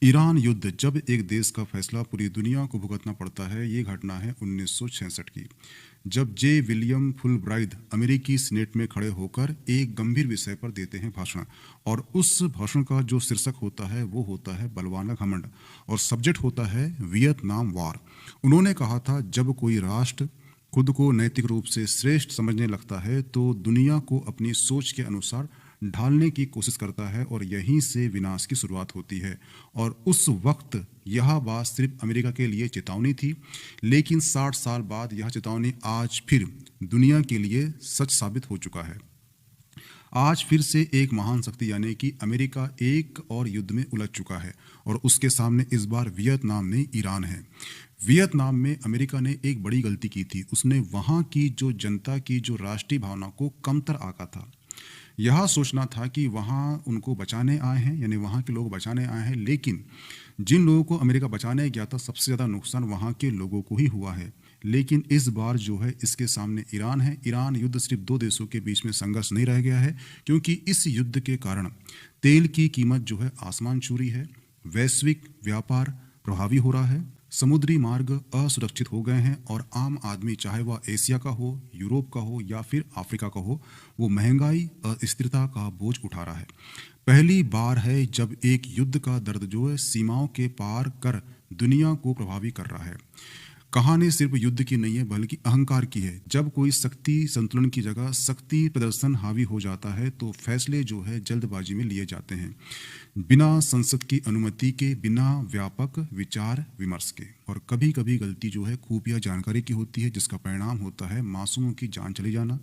Iran युद्ध, जब एक देश का फैसला पूरी दुनिया को भुगतना पड़ता है। ये घटना है 1966 की, जब जे विलियम फुलब्राइट अमेरिकी सीनेट में खड़े होकर एक गंभीर विषय पर देते हैं भाषण। और उस भाषण का जो शीर्षक होता है वो होता है बलवान का घमंड, और सब्जेक्ट होता है वियतनाम वार। उन्होंने कहा था, जब कोई राष्ट्र खुद को नैतिक रूप से श्रेष्ठ समझने लगता है तो दुनिया को अपनी सोच के अनुसार ढालने की कोशिश करता है, और यहीं से विनाश की शुरुआत होती है। और उस वक्त यह बात सिर्फ अमेरिका के लिए चेतावनी थी, लेकिन 60 साल बाद यह चेतावनी आज फिर दुनिया के लिए सच साबित हो चुका है। आज फिर से एक महान शक्ति यानी कि अमेरिका एक और युद्ध में उलझ चुका है, और उसके सामने इस बार वियतनाम ने ईरान है। वियतनाम में अमेरिका ने एक बड़ी गलती की थी। उसने वहाँ की जो जनता की जो राष्ट्रीय भावना को कमतर आंका था। यह सोचना था कि वहाँ उनको बचाने आए हैं, यानी वहाँ के लोग बचाने आए हैं, लेकिन जिन लोगों को अमेरिका बचाने गया था सबसे ज़्यादा नुकसान वहाँ के लोगों को ही हुआ है। लेकिन इस बार जो है इसके सामने ईरान है। ईरान युद्ध सिर्फ दो देशों के बीच में संघर्ष नहीं रह गया है, क्योंकि इस युद्ध के कारण तेल की कीमत जो है आसमान छू रही है, वैश्विक व्यापार प्रभावी हो रहा है, समुद्री मार्ग असुरक्षित हो गए हैं, और आम आदमी चाहे वह एशिया का हो, यूरोप का हो या फिर अफ्रीका का हो, वो महंगाई अस्थिरता का बोझ उठा रहा है। पहली बार है जब एक युद्ध का दर्द जो है सीमाओं के पार कर दुनिया को प्रभावी कर रहा है। कहानी सिर्फ युद्ध की नहीं है बल्कि अहंकार की है। जब कोई शक्ति संतुलन की जगह शक्ति प्रदर्शन हावी हो जाता है तो फैसले जो है जल्दबाजी में लिए जाते हैं, बिना संसद की अनुमति के, बिना व्यापक विचार विमर्श के। और कभी कभी गलती जो है खुफिया जानकारी की होती है, जिसका परिणाम होता है मासूमों की जान चली जाना।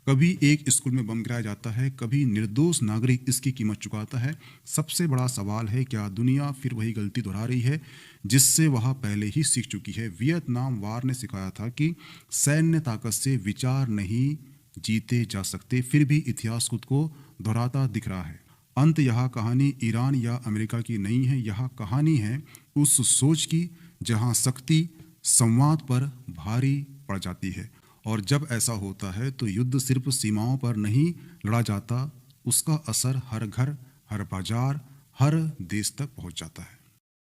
कभी एक स्कूल में बम गिराया जाता है, कभी निर्दोष नागरिक इसकी कीमत चुकाता है। सबसे बड़ा सवाल है, क्या दुनिया फिर वही गलती दोहरा रही है जिससे वह पहले ही सीख चुकी है। वियतनाम वार ने सिखाया था कि सैन्य ताकत से विचार नहीं जीते जा सकते, फिर भी इतिहास खुद को दोहराता दिख रहा है। अंत यह कहानी ईरान या अमेरिका की नहीं है, यह कहानी है उस सोच की जहां शक्ति संवाद पर भारी पड़ जाती है। और जब ऐसा होता है तो युद्ध सिर्फ सीमाओं पर नहीं लड़ा जाता, उसका असर हर घर, हर बाजार, हर देश तक पहुंच जाता है।